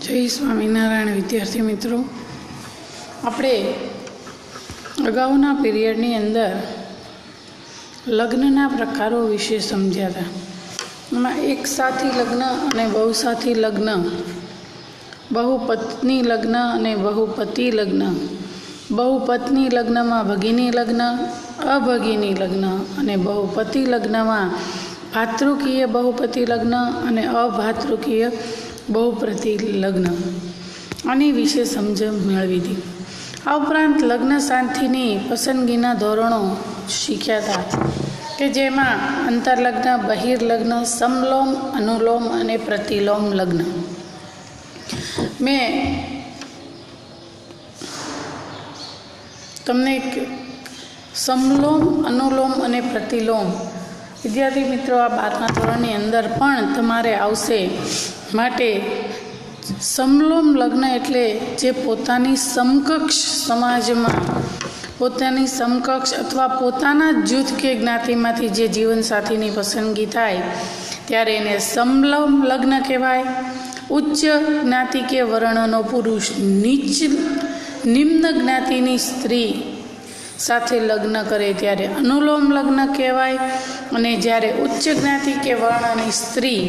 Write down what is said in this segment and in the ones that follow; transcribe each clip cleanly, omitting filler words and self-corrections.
જય સ્વામિનારાયણ વિદ્યાર્થી મિત્રો, આપણે અગાઉના પીરિયડની અંદર લગ્નના પ્રકારો વિશે સમજ્યા હતા. એમાં એક સાથી લગ્ન અને બહુસાથી લગ્ન, બહુપત્ની લગ્ન અને બહુપતિ લગ્ન, બહુપત્ની લગ્નમાં ભગિની લગ્ન, અભગિની લગ્ન અને બહુપતિ લગ્નમાં ભાતૃકીય બહુપતિ લગ્ન અને અભાતૃકીય બહુપતિ લગ્ન, આની વિશે સમજણ મેળવી હતી. આ ઉપરાંત લગ્ન સાથીની પસંદગીના ધોરણો શીખ્યા હતા કે જેમાં અંતરલગ્ન, બહિર્લગ્ન, સમલોમ, અનુલોમ અને પ્રતિલોમ લગ્ન. મેં તમને સમલોમ, અનુલોમ અને પ્રતિલોમ વિદ્યાર્થી મિત્રો આ 12મા ધોરણની અંદર પણ તમારે આવશે. માટે સમલોમ લગ્ન એટલે જે પોતાની સમકક્ષ સમાજમાં, પોતાની સમકક્ષ અથવા પોતાના જૂથ કે જ્ઞાતિમાંથી જે જીવનસાથીની પસંદગી થાય ત્યારે એને સમલોમ લગ્ન કહેવાય. ઉચ્ચ જ્ઞાતિ કે વર્ણનો પુરુષ નિમ્ન જ્ઞાતિની સ્ત્રી સાથે લગ્ન કરે ત્યારે અનુલોમ લગ્ન કહેવાય. અને જ્યારે ઉચ્ચ જ્ઞાતિ કે વર્ણની સ્ત્રી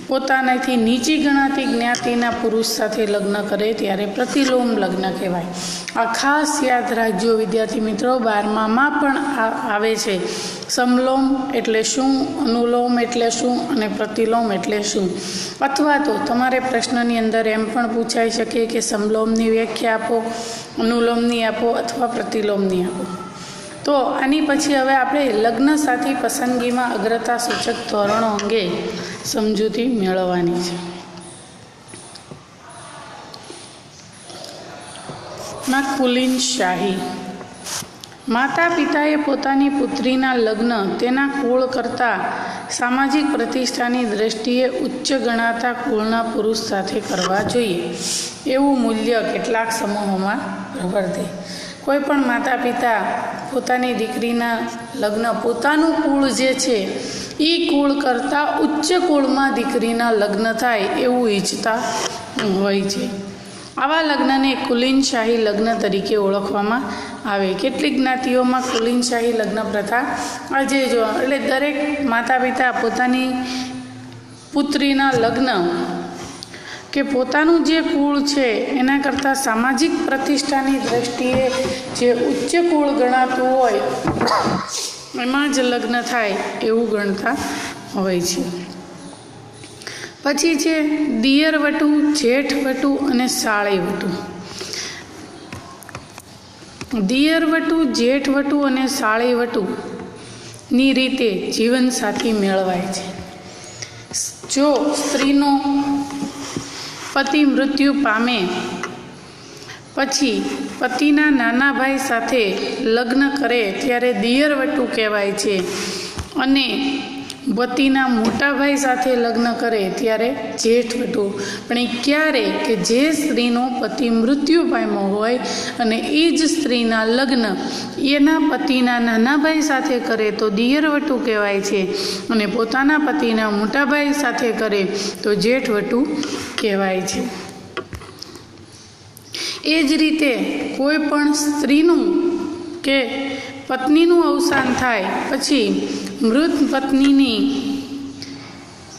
પોતાનાથી નીચી ગણાતી જ્ઞાતિના પુરુષ સાથે લગ્ન કરે ત્યારે પ્રતિલોમ લગ્ન કહેવાય. આ ખાસ યાદ રાખજો વિદ્યાર્થી મિત્રો, 12મામાં પણ આવે છે. સમલોમ એટલે શું, અનુલોમ એટલે શું અને પ્રતિલોમ એટલે શું. અથવા તો તમારે પ્રશ્નની અંદર એમ પણ પૂછાઈ શકે કે સમલોમની વ્યાખ્યા આપો, અનુલોમની આપો અથવા પ્રતિલોમની આપો. તો આની પછી હવે આપણે લગ્ન સાથી પસંદગીમાં અગ્રતા સૂચક ધોરણો અંગે સમજૂતી મેળવવાની છે. કુલીન શાહી. માતા પિતાએ પોતાની પુત્રીના લગ્ન તેના કુળ કરતાં સામાજિક પ્રતિષ્ઠાની દ્રષ્ટિએ ઉચ્ચ ગણાતા કુળના પુરુષ સાથે કરવા જોઈએ એવું મૂલ્ય કેટલાક સમૂહોમાં પ્રવર્તે. કોઈ પણ માતા પિતા પોતાની દીકરીના લગ્ન પોતાનું કુળ જે છે એ કુળ કરતાં ઉચ્ચ કુળમાં દીકરીના લગ્ન થાય એવું ઈચ્છતા હોય છે. આવા લગ્નને કુલીનશાહી લગ્ન તરીકે ઓળખવામાં આવે. કેટલીક જ્ઞાતિઓમાં કુલીનશાહી લગ્ન પ્રથા આજે જોવા, એટલે દરેક માતા પિતા પોતાની પુત્રીના લગ્ન કે પોતાનું જે કુળ છે એના કરતાં સામાજિક પ્રતિષ્ઠાની દ્રષ્ટિએ જે ઉચ્ચ કુળ ગણાતું હોય એમાં જ લગ્ન થાય એવું ગણતા હોય છે. પછી છે દિયર વટુ, જેઠ વટુ અને સાળી વટુ. દિયર વટુ, જેઠ વટુ અને સાળી વટુની રીતે જીવનસાથી મેળવાય છે. જો સ્ત્રીનો પતિ મૃત્યુ પામે પછી પતિના નાના ભાઈ સાથે લગ્ન કરે ત્યારે દિયર વટુ કહેવાય છે. અને પતિના મોટા ભાઈ સાથે લગ્ન કરે ત્યારે જેઠ વટુ. પણ એ ક્યારે કે જે સ્ત્રીનો પતિ મૃત્યુ પામ્યો હોય અને એ જ સ્ત્રીના લગ્ન એના પતિના નાના ભાઈ સાથે કરે તો દિયર વટુ કહેવાય છે. અને પોતાના પતિના મોટા ભાઈ સાથે કરે તો જેઠ વટુ કહેવાય છે. એ જ રીતે કોઈ પણ સ્ત્રીનું કે પત્નીનું અવસાન થાય પછી મૃત પત્નીની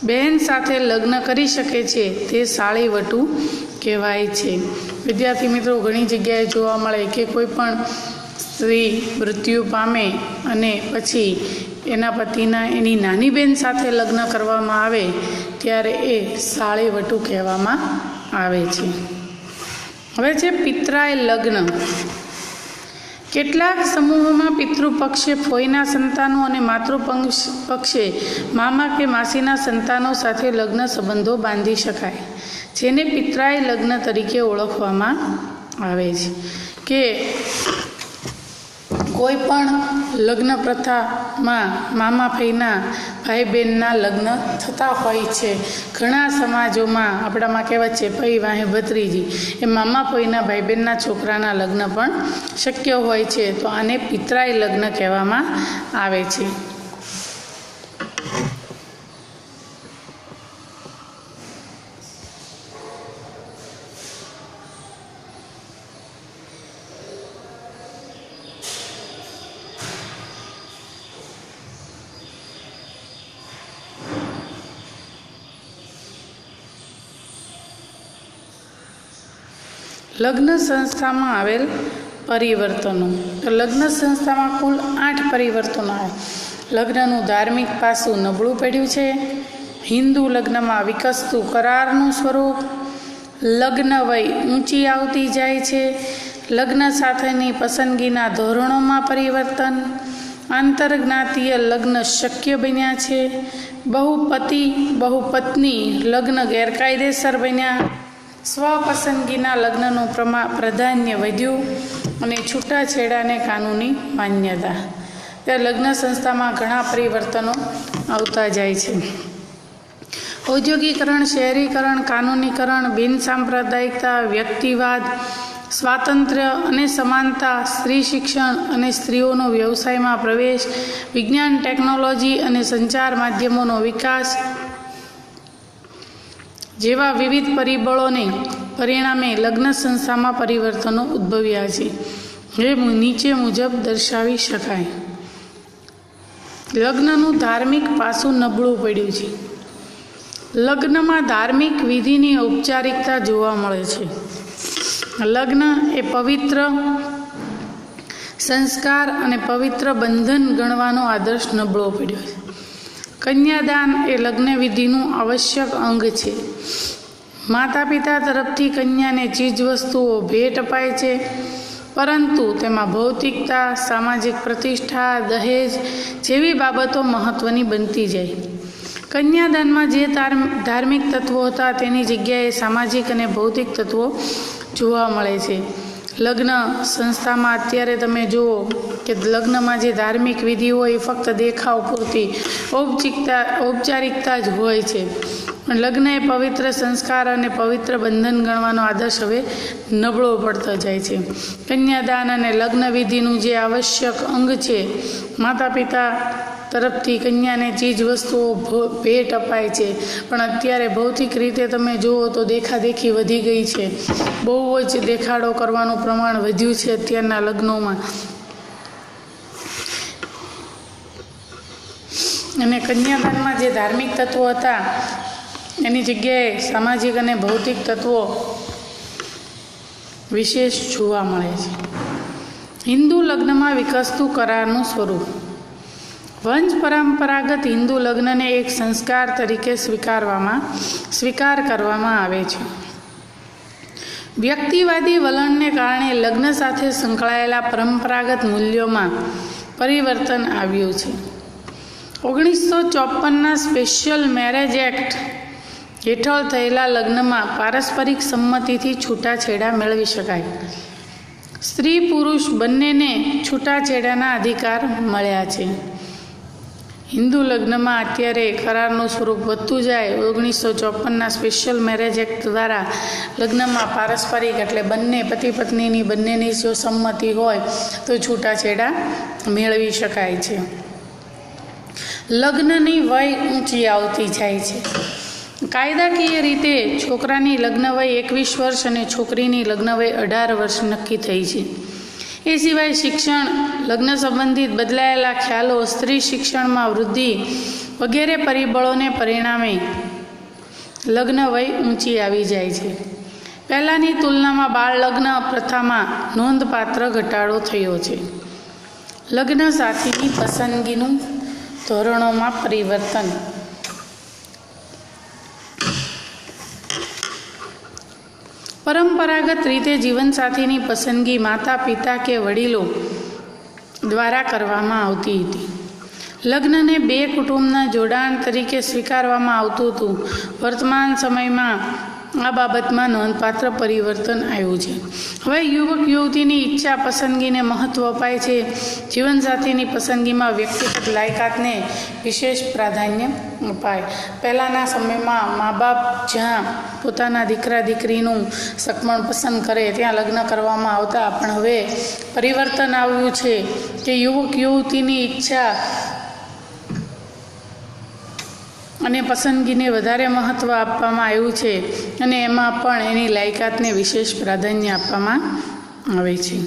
બહેન સાથે લગ્ન કરી શકે છે તે સાળી વટુ કહેવાય છે. વિદ્યાર્થી મિત્રો, ઘણી જગ્યાએ જોવા મળે કે કોઈ પણ સ્ત્રી મૃત્યુ પામે અને પછી એના પતિના એની નાની બહેન સાથે લગ્ન કરવામાં આવે ત્યારે એ સાળી વટુ કહેવામાં આવે છે. હવે છે પિતરાય લગ્ન. કેટલાક સમૂહોમાં પિતૃપક્ષે ફોઈના સંતાનો અને માતૃપક્ષે મામા કે માસીના સંતાનો સાથે લગ્ન સંબંધો બાંધી શકાય, જેને પિતરાય લગ્ન તરીકે ઓળખવામાં આવે છે. કે કોઈ પણ લગ્ન પ્રથામાં મામા ફઈના ભાઈ બહેનના લગ્ન થતા હોય છે. ઘણા સમાજોમાં આપણામાં કહેવત છે ફઈ વાહે ભત્રીજી, એ મામા ફઈના ભાઈ બહેનના છોકરાના લગ્ન પણ શક્ય હોય છે. તો આને પિતરાય લગ્ન કહેવામાં આવે છે. લગ્ન સંસ્થામાં આવેલ પરિવર્તનો. તો લગ્ન સંસ્થામાં કુલ 8 પરિવર્તનો આવે. લગ્નનું ધાર્મિક પાસું નબળું પડ્યું છે. હિન્દુ લગ્નમાં વિકસતું કરારનું સ્વરૂપ. લગ્ન વય ઊંચી આવતી જાય છે. લગ્ન સાથેની પસંદગીના ધોરણોમાં પરિવર્તન. આંતરજ્ઞાતીય લગ્ન શક્ય બન્યા છે. બહુપતિ બહુપત્ની લગ્ન ગેરકાયદેસર બન્યા. સ્વપસંદગીના લગ્નનું પ્રાધાન્ય વધ્યું અને છૂટાછેડાને કાનૂની માન્યતા. ત્યાં લગ્ન સંસ્થામાં ઘણા પરિવર્તનો આવતા જાય છે. ઔદ્યોગિકરણ, શહેરીકરણ, કાનૂનીકરણ, બિનસાંપ્રદાયિકતા, વ્યક્તિવાદ, સ્વાતંત્ર્ય અને સમાનતા, સ્ત્રી શિક્ષણ અને સ્ત્રીઓનો વ્યવસાયમાં પ્રવેશ, વિજ્ઞાન, ટેકનોલોજી અને સંચાર માધ્યમોનો વિકાસ જેવા વિવિધ પરિબળોને પરિણામે લગ્ન સંસ્થામાં પરિવર્તનો ઉદ્ભવ્યા છે, જે નીચે મુજબ દર્શાવી શકાય. લગ્નનું ધાર્મિક પાસું નબળું પડ્યું છે. લગ્નમાં ધાર્મિક વિધિની ઔપચારિકતા જોવા મળે છે. લગ્ન એ પવિત્ર સંસ્કાર અને પવિત્ર બંધન ગણવાનો આદર્શ નબળો પડ્યો છે. કન્યાદાન એ લગ્ન વિધિનું આવશ્યક અંગ છે. માતા પિતા તરફથી કન્યાને ચીજવસ્તુઓ ભેટ અપાય છે, પરંતુ તેમાં ભૌતિકતા, સામાજિક પ્રતિષ્ઠા, દહેજ જેવી બાબતો મહત્ત્વની બનતી જાય. કન્યાદાનમાં જે ધાર્મિક તત્વો હતા તેની જગ્યાએ સામાજિક અને ભૌતિક તત્વો જોવા મળે છે. લગ્ન સંસ્થામાં અત્યારે તમે જુઓ કે લગ્નમાં જે ધાર્મિક વિધિ હોય એ ફક્ત દેખાવ પૂરતી ઔપચારિકતા જ હોય છે. પણ લગ્ન એ પવિત્ર સંસ્કાર અને પવિત્ર બંધન ગણવાનો આદર્શ હવે નબળો પડતો જાય છે. કન્યાદાન અને લગ્ન વિધિનું જે આવશ્યક અંગ છે, માતા પિતા તરફથી કન્યાને ચીજ વસ્તુઓ ભેટ અપાય છે, પણ અત્યારે ભૌતિક રીતે તમે જુઓ તો દેખાદેખી વધી ગઈ છે. બહુ જ દેખાડો કરવાનું પ્રમાણ વધ્યું છે અત્યારના લગ્નોમાં. અને કન્યાદાનમાં જે ધાર્મિક તત્વો હતા એની જગ્યાએ સામાજિક અને ભૌતિક તત્વો વિશેષ જોવા મળે છે. હિન્દુ લગ્નમાં વિકસતું કરારનું સ્વરૂપ. વંશ પરંપરાગત હિન્દુ લગ્નને એક સંસ્કાર તરીકે સ્વીકાર કરવામાં આવે છે. વ્યક્તિવાદી વલણને કારણે લગ્ન સાથે સંકળાયેલા પરંપરાગત મૂલ્યોમાં પરિવર્તન આવ્યું છે. 1954ના સ્પેશિયલ મેરેજ એક્ટ હેઠળ થયેલા લગ્નમાં પારસ્પરિક સંમતિથી છૂટાછેડા મેળવી શકાય. સ્ત્રી પુરુષ બંનેને છૂટાછેડાના અધિકાર મળ્યા છે. હિન્દુ લગ્નમાં અત્યારે કરારનું સ્વરૂપ વધતું જાય. 1954ના સ્પેશિયલ મેરેજ એક્ટ દ્વારા લગ્નમાં પારસ્પરિક એટલે બંને પતિ પત્નીની બંનેની જો સંમતિ હોય તો છૂટાછેડા મેળવી શકાય છે. લગ્નની વય ઊંચી આવતી જાય છે. કાયદાકીય રીતે છોકરાની લગ્ન વય 21 વર્ષ અને છોકરીની લગ્ન વય 18 વર્ષ નક્કી થઈ છે. એ સિવાય શિક્ષણ, લગ્ન સંબંધિત બદલાયેલા ખ્યાલો, સ્ત્રી શિક્ષણમાં વૃદ્ધિ વગેરે પરિબળોને પરિણામે લગ્ન વય ઊંચી આવી જાય છે. પહેલાંની તુલનામાં બાળ લગ્ન પ્રથામાં નોંધપાત્ર ઘટાડો થયો છે. લગ્ન સાથીની પસંદગીનું ધોરણોમાં પરિવર્તન. પરંપરાગત રીતે જીવનસાથીની પસંદગી માતા પિતા કે વડીલો દ્વારા કરવામાં આવતી હતી. લગ્નને બે કુટુંબના જોડાણ તરીકે સ્વીકારવામાં આવતું હતું. વર્તમાન સમયમાં આ બાબતમાં નોંધપાત્ર પરિવર્તન આવ્યું છે. હવે યુવક યુવતીની ઈચ્છા પસંદગીને મહત્ત્વ અપાય છે. જીવનસાથીની પસંદગીમાં વ્યક્તિગત લાયકાતને વિશેષ પ્રાધાન્ય અપાય. પહેલાંના સમયમાં મા બાપ જ્યાં પોતાના દીકરા દીકરીનું સગપણ પસંદ કરે ત્યાં લગ્ન કરવામાં આવતા, પણ હવે પરિવર્તન આવ્યું છે કે યુવક યુવતીની ઈચ્છા અને પસંદગીને વધારે મહત્ત્વ આપવામાં આવ્યું છે અને એમાં પણ એની લાયકાતને વિશેષ પ્રાધાન્ય આપવામાં આવે છે.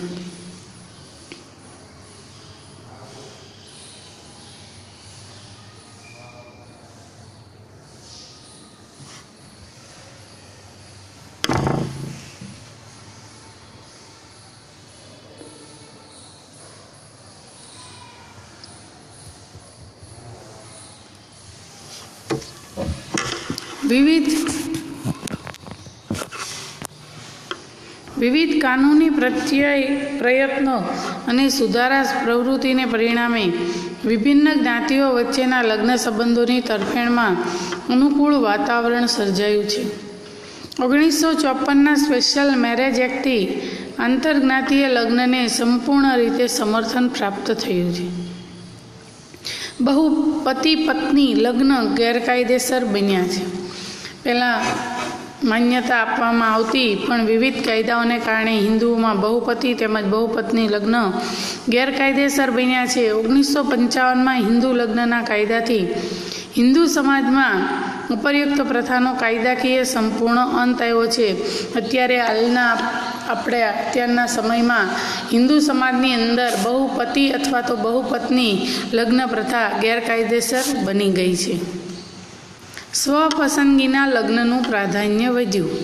વિવિધ કાનૂની પ્રયત્નો અને સુધારા પ્રવૃત્તિને પરિણામે વિભિન્ન જ્ઞાતિઓ વચ્ચેના લગ્ન સંબંધોની તરફેણમાં અનુકૂળ વાતાવરણ સર્જાયું છે. 1954ના સ્પેશિયલ મેરેજ એક્ટથી આંતરજ્ઞાતીય લગ્નને સંપૂર્ણ રીતે સમર્થન પ્રાપ્ત થયું છે. બહુ પતિ પત્ની લગ્ન ગેરકાયદેસર બન્યા છે. પહેલાં માન્યતા આપવામાં આવતી, પણ વિવિધ કાયદાઓને કારણે હિન્દુઓમાં બહુપતિ તેમજ બહુપત્ની લગ્ન ગેરકાયદેસર બન્યા છે. 1955માં હિન્દુ લગ્નના કાયદાથી હિન્દુ સમાજમાં ઉપરયુક્ત પ્રથાનો કાયદાકીય સંપૂર્ણ અંત આવ્યો છે. અત્યારના સમયમાં હિન્દુ સમાજની અંદર બહુપતિ અથવા તો બહુપત્ની લગ્ન પ્રથા ગેરકાયદેસર બની ગઈ છે. સ્વપસંદગીના લગ્નનું પ્રાધાન્ય વધ્યું.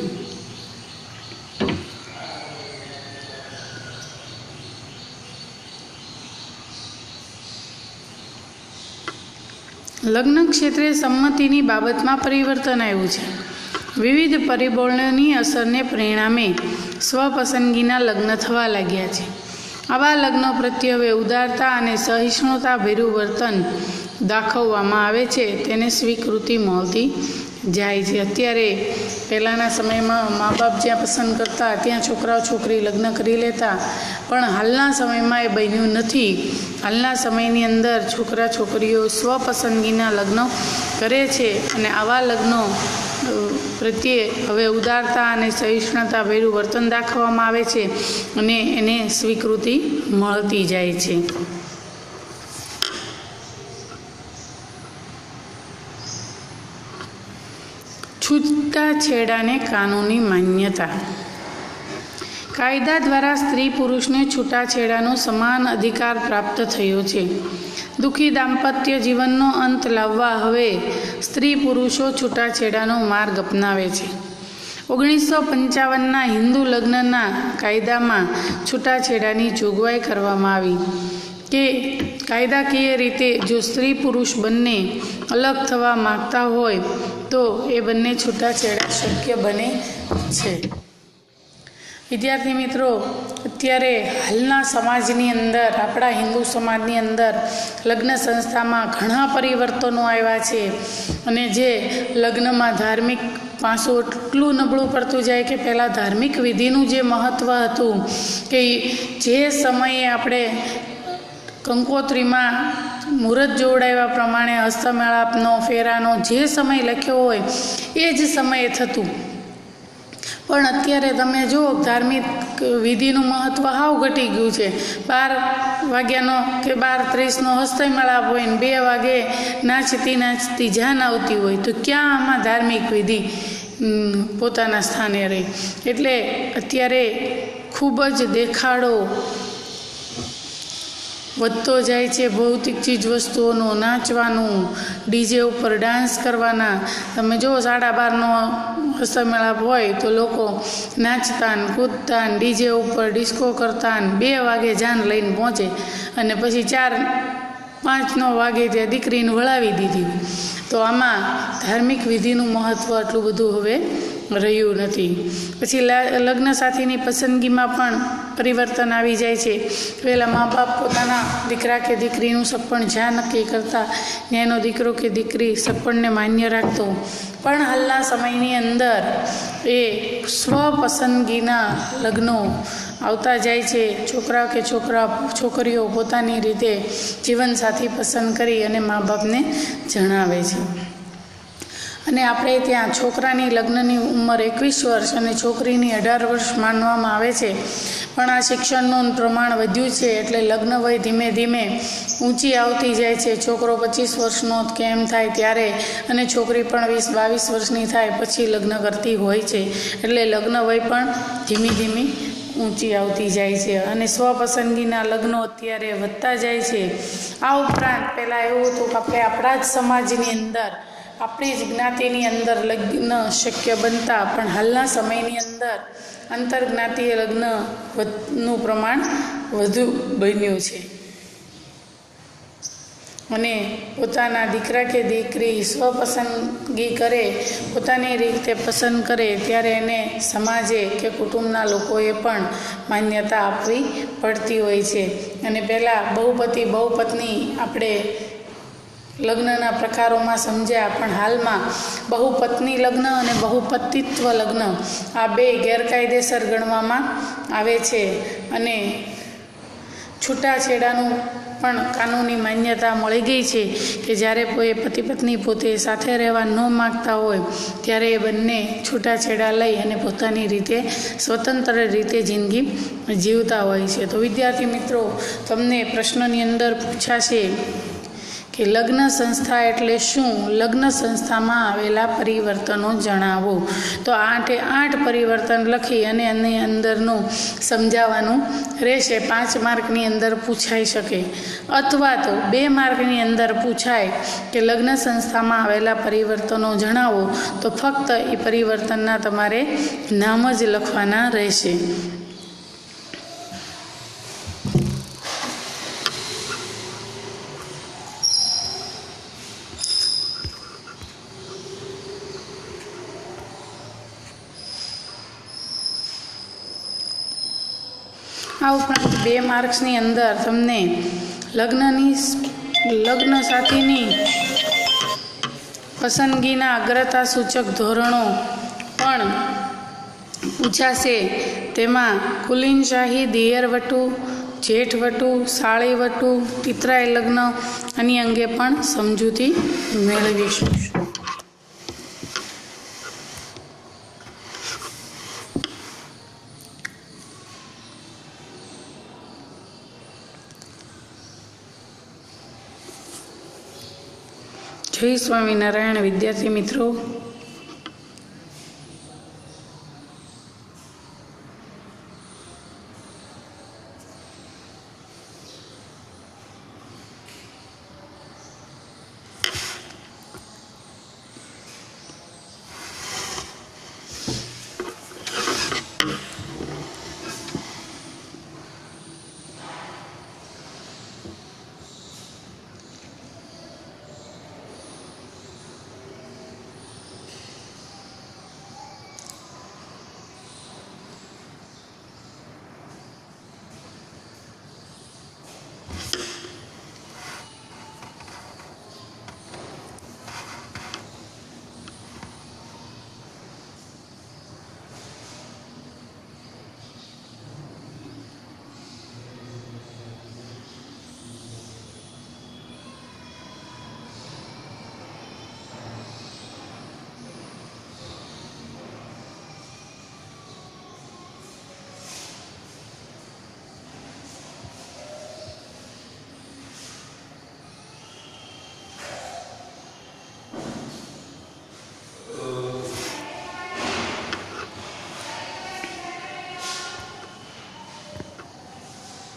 લગ્ન ક્ષેત્રે સંમતિની બાબતમાં પરિવર્તન આવ્યું છે. વિવિધ પરિબળોની અસરને પરિણામે સ્વપસંદગીના લગ્ન થવા લાગ્યા છે. આવા લગ્નો પ્રત્યે હવે ઉદારતા અને સહિષ્ણુતાભર્યું વર્તન દાખવવામાં આવે છે, તેને સ્વીકૃતિ મળતી જાય છે. અત્યારે પહેલાંના સમયમાં મા બાપ જ્યાં પસંદ કરતા ત્યાં છોકરાઓ છોકરી લગ્ન કરી લેતા, પણ હાલના સમયમાં એ બન્યું નથી. હાલના સમયની અંદર છોકરા છોકરીઓ સ્વપસંદગીના લગ્નો કરે છે અને આવા લગ્નો પ્રત્યે હવે ઉદારતા અને સહિષ્ણુતાભર્યું વર્તન દાખવવામાં આવે છે અને એને સ્વીકૃતિ મળતી જાય છે. છૂટાછેડાને કાનૂની માન્યતા. કાયદા દ્વારા સ્ત્રી પુરુષને છૂટાછેડાનો સમાન અધિકાર પ્રાપ્ત થયો છે. દુઃખી દાંપત્ય જીવનનો અંત લાવવા હવે સ્ત્રી પુરુષો છૂટાછેડાનો માર્ગ અપનાવે છે. 1955ના હિન્દુ લગ્નના કાયદામાં છૂટાછેડાની જોગવાઈ કરવામાં આવી કે કાયદાકીય રીતે જો સ્ત્રી પુરુષ બંને અલગ થવા માગતા હોય તો એ બંને છૂટાછેડા શક્ય બને છે. વિદ્યાર્થી મિત્રો, અત્યારે હાલના સમાજની અંદર, આપણા હિન્દુ સમાજની અંદર લગ્ન સંસ્થામાં ઘણા પરિવર્તનો આવ્યા છે અને જે લગ્નમાં ધાર્મિક પાસું એટલું નબળું પડતું જાય કે પહેલાં ધાર્મિક વિધિનું જે મહત્ત્વ હતું કે જે સમયે આપણે કંકોત્રીમાં મુહૂર્ત જોડાવ્યા પ્રમાણે હસ્તમેળાપનો ફેરાનો જે સમય લખ્યો હોય એ જ સમયે થતું. પણ અત્યારે તમે જુઓ ધાર્મિક વિધિનું મહત્ત્વ હાવ ઘટી ગયું છે. 12 વાગ્યાનો કે 12:30નો હસ્તમેળાપ હોય ને 2 વાગે નાચતી જાન આવતી હોય, તો ક્યાં આમાં ધાર્મિક વિધિ પોતાના સ્થાને રહી? એટલે અત્યારે ખૂબ જ દેખાડો વધતો જાય છે. ભૌતિક ચીજ વસ્તુઓનો, નાચવાનું, ડીજે ઉપર ડાન્સ કરવાના. તમે જો 12:30નો હસ્તમેળાપ હોય તો લોકો નાચતા ને કૂદતા ને ડીજે ઉપર ડિસ્કો કરતા ને 2 વાગે જાન લઈને પહોંચે અને પછી 4-5 વાગે ત્યાં દીકરીને વળાવી દીધી. તો આમાં ધાર્મિક વિધિનું મહત્ત્વ આટલું બધું હવે રહ્યું નથી. પછી લગ્ન સાથીની પસંદગીમાં પણ પરિવર્તન આવી જાય છે. પહેલાં મા બાપ પોતાના દીકરા કે દીકરીનું સગપણ જ્યાં નક્કી કરતા ત્યાં એનો દીકરો કે દીકરી સગપણને માન્ય રાખતો. પણ હાલના સમયની અંદર એ સ્વપસંદગીના લગ્નો આવતા જાય છે. છોકરા કે છોકરીઓ પોતાની રીતે જીવનસાથી પસંદ કરી અને મા બાપને જણાવે છે. અને આપણે ત્યાં છોકરાની લગ્નની ઉંમર 21 વર્ષ અને છોકરીની 18 વર્ષ માનવામાં આવે છે. પણ આ શિક્ષણનું પ્રમાણ વધ્યું છે એટલે લગ્ન વય ધીમે ધીમે ઊંચી આવતી જાય છે. છોકરો 25 વર્ષનો કેમ થાય ત્યારે અને છોકરી પણ 20-22 વર્ષની થાય પછી લગ્ન કરતી હોય છે. એટલે લગ્ન વય પણ ધીમે ધીમે ઊંચી આવતી જાય છે અને સ્વપસંદગીના લગ્નો અત્યારે વધતા જાય છે. આ ઉપરાંત પહેલાં એવું હતું કે આપણે આપણા જ સમાજની અંદર, આપણી જ જ્ઞાતિની અંદર લગ્ન શક્ય બનતા, પણ હાલના સમયની અંદર આંતરજ્ઞાતીય લગ્નનું પ્રમાણ વધુ બન્યું છે. અને પોતાના દીકરા કે દીકરી સ્વપસંદગી કરે, પોતાની રીતે પસંદ કરે, ત્યારે એને સમાજે કે કુટુંબના લોકોએ પણ માન્યતા આપવી પડતી હોય છે. અને પહેલાં બહુપતિ બહુપત્ની આપણે લગ્નના પ્રકારોમાં સમજ્યા, પણ હાલમાં બહુપત્ની લગ્ન અને બહુપતિત્વ લગ્ન આ બે ગેરકાયદેસર ગણવામાં આવે છે. અને છૂટાછેડાનું પણ કાનૂની માન્યતા મળી ગઈ છે કે જ્યારે કોઈ પતિ પત્ની પોતે સાથે રહેવા ન માગતા હોય ત્યારે એ બંને છૂટાછેડા લઈ અને પોતાની રીતે સ્વતંત્ર રીતે જિંદગી જીવતા હોય છે. તો વિદ્યાર્થી મિત્રો, તમને પ્રશ્નની અંદર પૂછાશે કે લગ્ન સંસ્થા એટલે શું? લગ્ન સંસ્થામાં આવેલા પરિવર્તનો જણાવો. તો 8 પરિવર્તન લખી અને એની અંદરનું સમજાવવાનું રહેશે. 5 માર્કની અંદર પૂછાઈ શકે, અથવા તો 2 માર્કની અંદર પૂછાય કે લગ્ન સંસ્થામાં આવેલા પરિવર્તનો જણાવો, તો ફક્ત એ પરિવર્તનના તમારે નામ જ લખવાના રહેશે. આ ઉપરાંત 2 માર્ક્સની અંદર તમને લગ્ન સાથીની પસંદગીના અગ્રતા સૂચક ધોરણો પણ પૂછાશે. તેમાં કુલીનશાહી, દિયરવટુ, જેઠવટુ, સાળીવટુ, પિતરાઈ લગ્ન આની અંગે પણ સમજૂતી મેળવીશું. જય સ્વામિનારાયણ વિદ્યાર્થી મિત્રો.